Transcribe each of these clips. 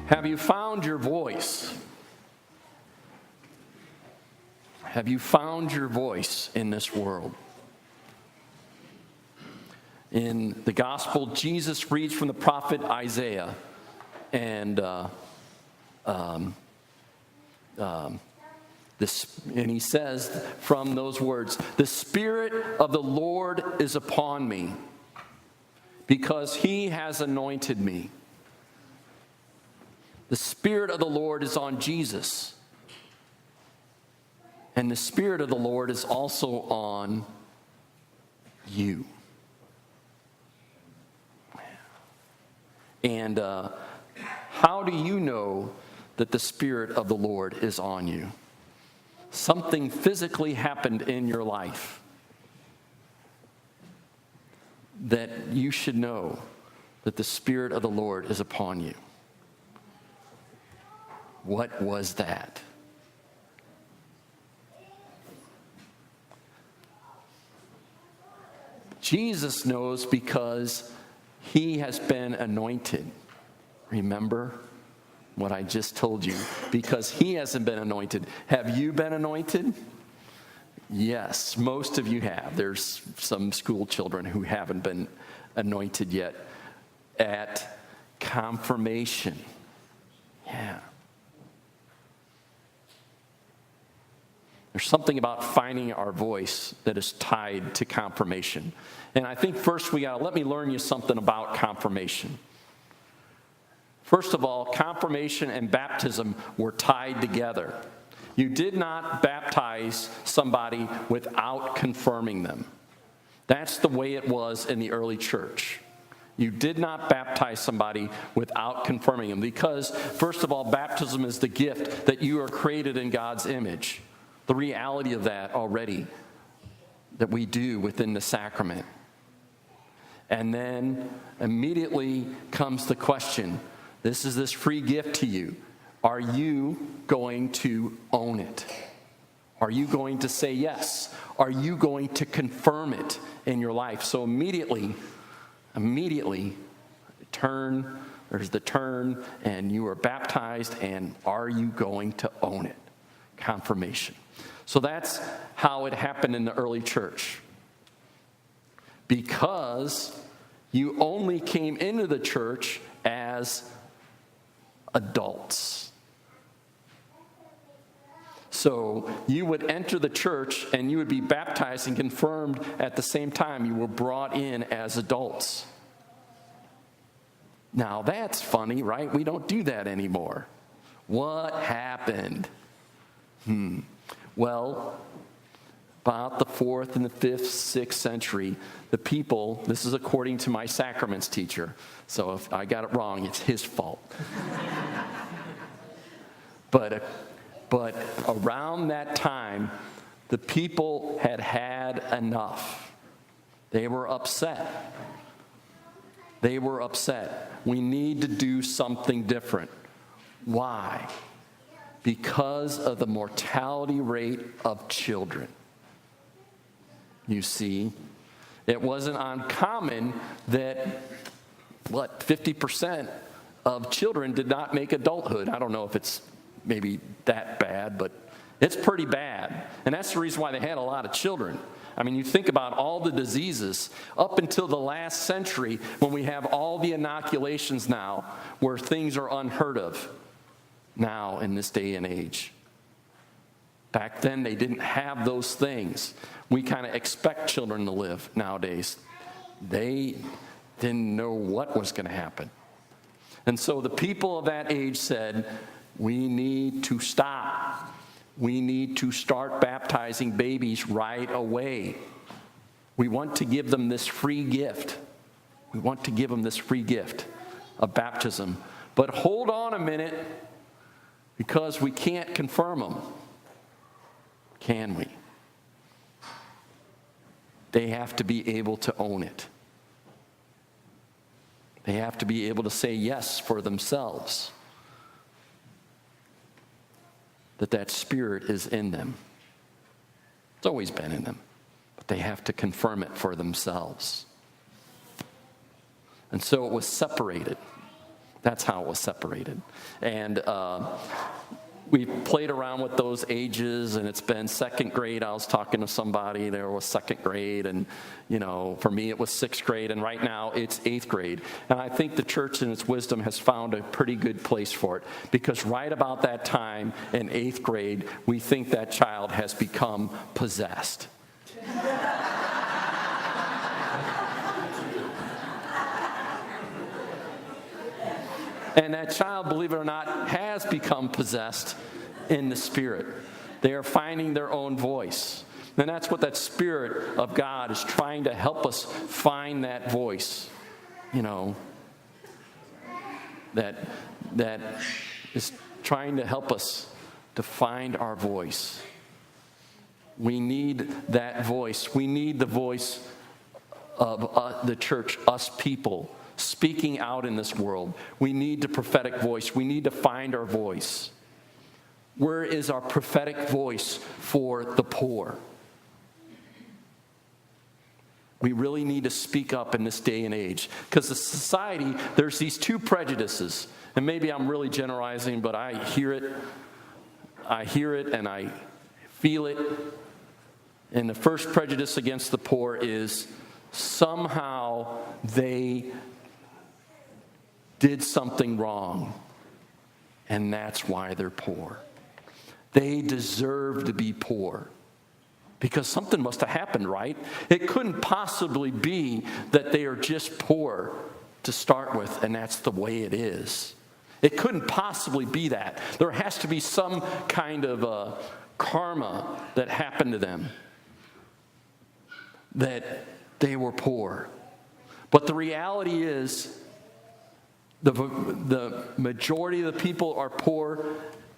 Have you found your voice? Have you found your voice in this world? In the gospel, Jesus reads from the prophet Isaiah, and he says from those words, "The Spirit of the Lord is upon me, because he has anointed me." The Spirit of the Lord is on Jesus. And the Spirit of the Lord is also on you. And how do you know that the Spirit of the Lord is on you? Something physically happened in your life that you should know that the Spirit of the Lord is upon you. What was that? Jesus knows because he has been anointed. Remember what I just told you? Because he hasn't been anointed. Have you been anointed? Yes, most of you have. There's some school children who haven't been anointed yet at confirmation. Yeah. There's something about finding our voice that is tied to confirmation. And I think first let me learn you something about confirmation. First of all, confirmation and baptism were tied together. You did not baptize somebody without confirming them. That's the way it was in the early church. You did not baptize somebody without confirming them because, first of all, baptism is the gift that you are created in God's image. The reality of that already that we do within the sacrament. And then immediately comes the question, this is this free gift to you. Are you going to own it? Are you going to say yes? Are you going to confirm it in your life? So immediately, there's the turn, and you are baptized, and are you going to own it? Confirmation. So that's how it happened in the early church. Because you only came into the church as adults. So you would enter the church and you would be baptized and confirmed at the same time. You were brought in as adults. Now that's funny, right? We don't do that anymore. What happened? Well, about the 4th and the 5th, 6th century, the people, this is according to my sacraments teacher, so if I got it wrong, it's his fault. But around that time, the people had had enough. They were upset. We need to do something different. Why? Because of the mortality rate of children. You see, it wasn't uncommon that, 50% of children did not make adulthood. I don't know if it's maybe that bad, but it's pretty bad. And that's the reason why they had a lot of children. I mean, you think about all the diseases up until the last century when we have all the inoculations now where things are unheard of now in this day and age. Back then, they didn't have those things. We kind of expect children to live nowadays. They didn't know what was going to happen. And so the people of that age said, we need to stop. We need to start baptizing babies right away. We want to give them this free gift. We want to give them this free gift of baptism. But hold on a minute, because we can't confirm them. Can we? They have to be able to own it. They have to be able to say yes for themselves. That Spirit is in them. It's always been in them. But they have to confirm it for themselves. And so it was separated. That's how it was separated. And we played around with those ages, and it's been second grade. I was talking to somebody, there was second grade, and, for me it was sixth grade, and right now it's eighth grade. And I think the church in its wisdom has found a pretty good place for it, because right about that time in eighth grade, we think that child has become possessed. And that child, believe it or not, has become possessed in the Spirit. They are finding their own voice. And that's what that Spirit of God is trying to help us find that voice. That is trying to help us to find our voice. We need that voice. We need the voice of the church, us people, speaking out in this world. We need the prophetic voice. We need to find our voice. Where is our prophetic voice for the poor? We really need to speak up in this day and age, because the society, there's these two prejudices, and maybe I'm really generalizing, but I hear it and I feel it. And the first prejudice against the poor is somehow they did something wrong, and that's why they're poor. They deserve to be poor because something must have happened, right? It couldn't possibly be that they are just poor to start with, and that's the way it is. It couldn't possibly be that. There has to be some kind of karma that happened to them, that they were poor. But the reality is, the majority of the people are poor.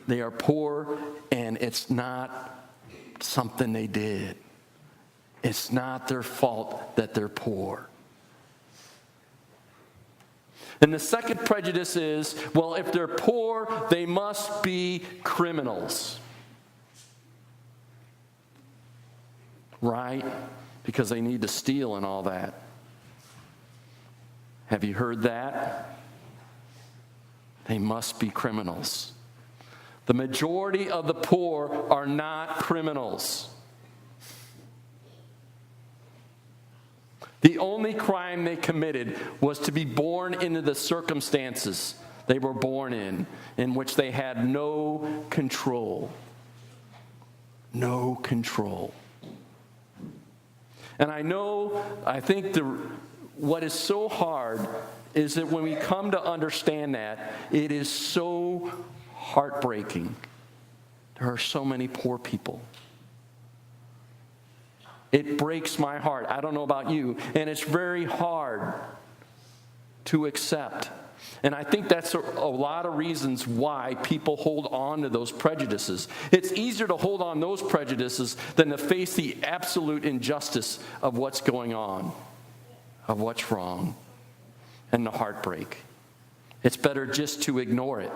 They are poor, and it's not something they did. It's not their fault that they're poor. And the second prejudice is, well, if they're poor, they must be criminals. Right? Because they need to steal and all that. Have you heard that? They must be criminals. The majority of the poor are not criminals. The only crime they committed was to be born into the circumstances they were born in which they had no control. No control. And I think what is so hard is that when we come to understand that, it is so heartbreaking. There are so many poor people. It breaks my heart. I don't know about you. And it's very hard to accept. And I think that's a lot of reasons why people hold on to those prejudices. It's easier to hold on those prejudices than to face the absolute injustice of what's going on, of what's wrong, and the heartbreak. It's better just to ignore it.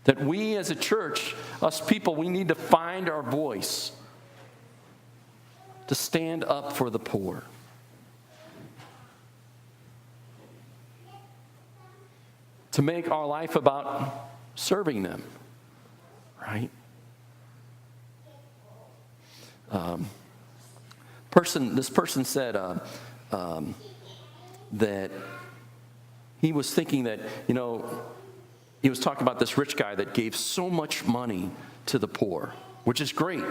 That we as a church, us people, we need to find our voice to stand up for the poor. To make our life about serving them, right? This person said that he was thinking that, he was talking about this rich guy that gave so much money to the poor, which is great.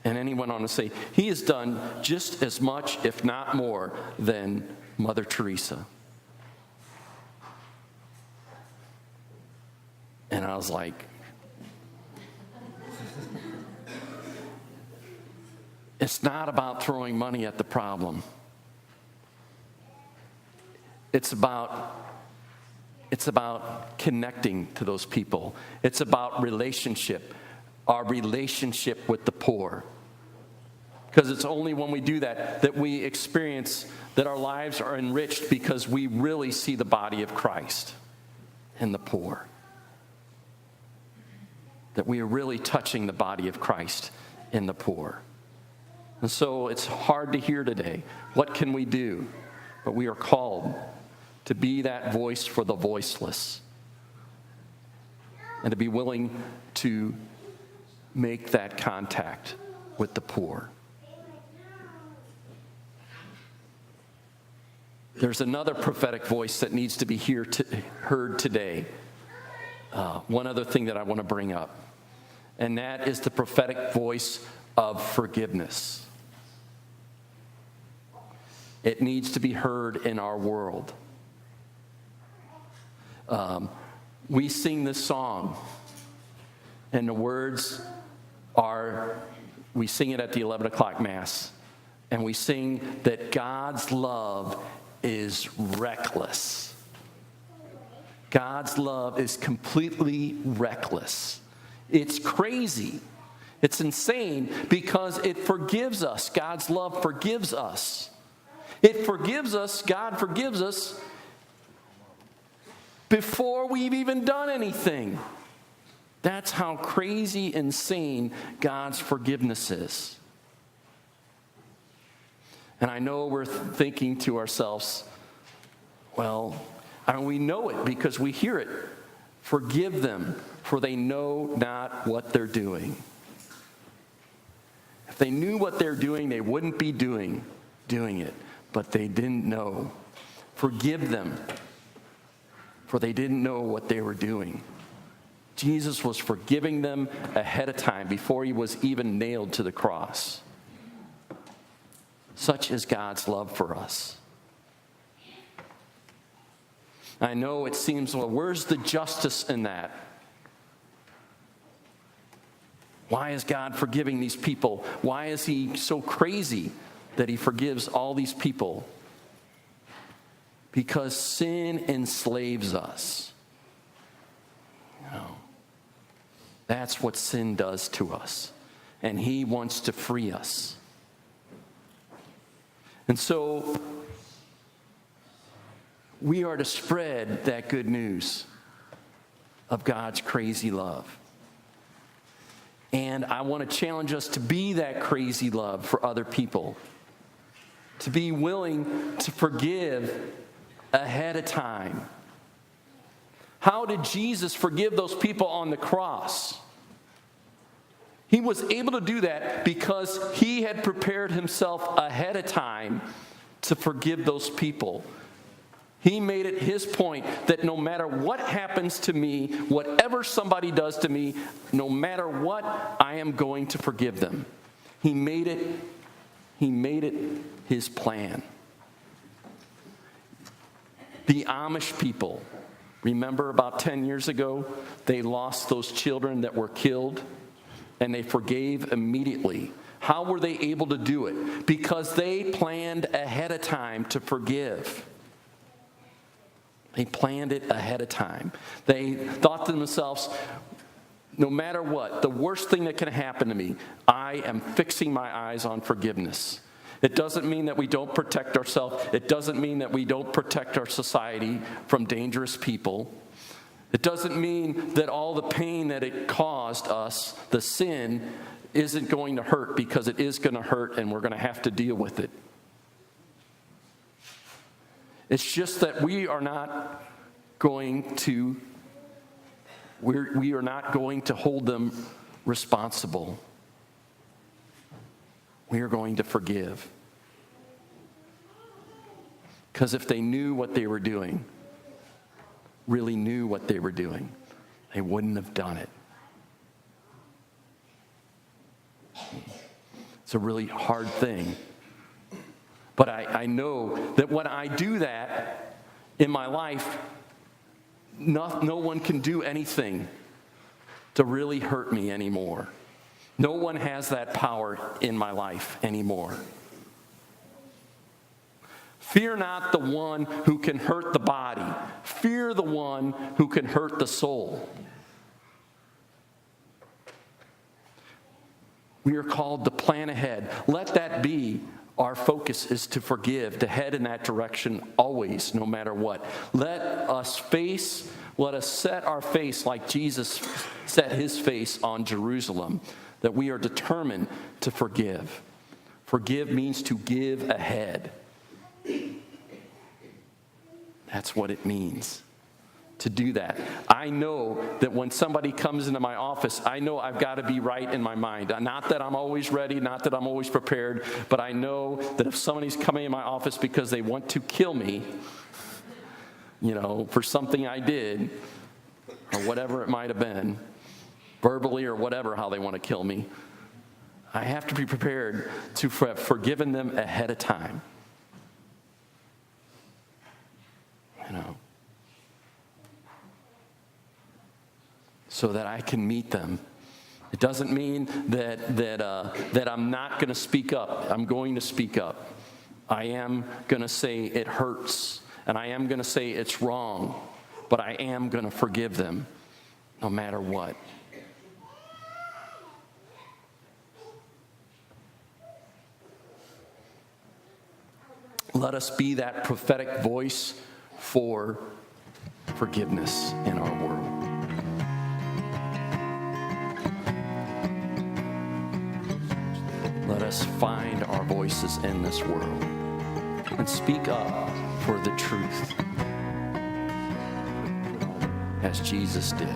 And then he went on to say, he has done just as much, if not more, than Mother Teresa. And I was like, it's not about throwing money at the problem. It's about connecting to those people. It's about relationship, our relationship with the poor. Because it's only when we do that we experience that our lives are enriched, because we really see the body of Christ in the poor. That we are really touching the body of Christ in the poor. And so it's hard to hear today. What can we do? But we are called to be that voice for the voiceless, and to be willing to make that contact with the poor. There's another prophetic voice that needs to be heard today. One other thing that I want to bring up, and that is the prophetic voice of forgiveness. It needs to be heard in our world. We sing this song, and the words are, we sing it at the 11 o'clock Mass, and we sing that God's love is reckless. God's love is completely reckless. It's crazy. It's insane because it forgives us. God's love forgives us. It forgives us, God forgives us before we've even done anything. That's how crazy, insane God's forgiveness is. And I know we're thinking to ourselves, well, and we know it because we hear it. Forgive them, for they know not what they're doing. If they knew what they're doing, they wouldn't be doing it. But they didn't know. Forgive them, for they didn't know what they were doing. Jesus was forgiving them ahead of time before he was even nailed to the cross. Such is God's love for us. I know it seems, well, where's the justice in that? Why is God forgiving these people? Why is he so crazy that he forgives all these people? Because sin enslaves us. You know, that's what sin does to us. And he wants to free us. And so we are to spread that good news of God's crazy love. And I want to challenge us to be that crazy love for other people. To be willing to forgive ahead of time. How did Jesus forgive those people on the cross? He was able to do that because he had prepared himself ahead of time to forgive those people. He made it his point that no matter what happens to me, whatever somebody does to me, no matter what, I am going to forgive them. He made it his plan. The Amish people, remember about 10 years ago, they lost those children that were killed, and they forgave immediately. How were they able to do it? Because they planned ahead of time to forgive. They planned it ahead of time. They thought to themselves, no matter what, the worst thing that can happen to me, I am fixing my eyes on forgiveness. It doesn't mean that we don't protect ourselves. It doesn't mean that we don't protect our society from dangerous people. It doesn't mean that all the pain that it caused us, the sin, isn't going to hurt, because it is going to hurt and we're going to have to deal with it. It's just that we are not going to hold them responsible. We are going to forgive. Because if they knew what they were doing, really knew what they were doing, they wouldn't have done it. It's a really hard thing. But I know that when I do that in my life, no one can do anything to really hurt me anymore. No one has that power in my life anymore. Fear not the one who can hurt the body. Fear the one who can hurt the soul. We are called to plan ahead. Let that be our focus, is to forgive, to head in that direction always, no matter what. Let us set our face like Jesus set his face on Jerusalem, that we are determined to forgive. Forgive means to give ahead. That's what it means to do that. I know that when somebody comes into my office, I know I've got to be right in my mind. Not that I'm always ready, not that I'm always prepared, but I know that if somebody's coming in my office because they want to kill me, for something I did, or whatever it might have been, verbally or whatever, how they want to kill me, I have to be prepared to have forgiven them ahead of time. So that I can meet them. It doesn't mean that I'm not going to speak up. I'm going to speak up. I am going to say it hurts, and I am going to say it's wrong, but I am going to forgive them no matter what. Let us be that prophetic voice for forgiveness in our world. Let us find our voices in this world and speak up for the truth as Jesus did.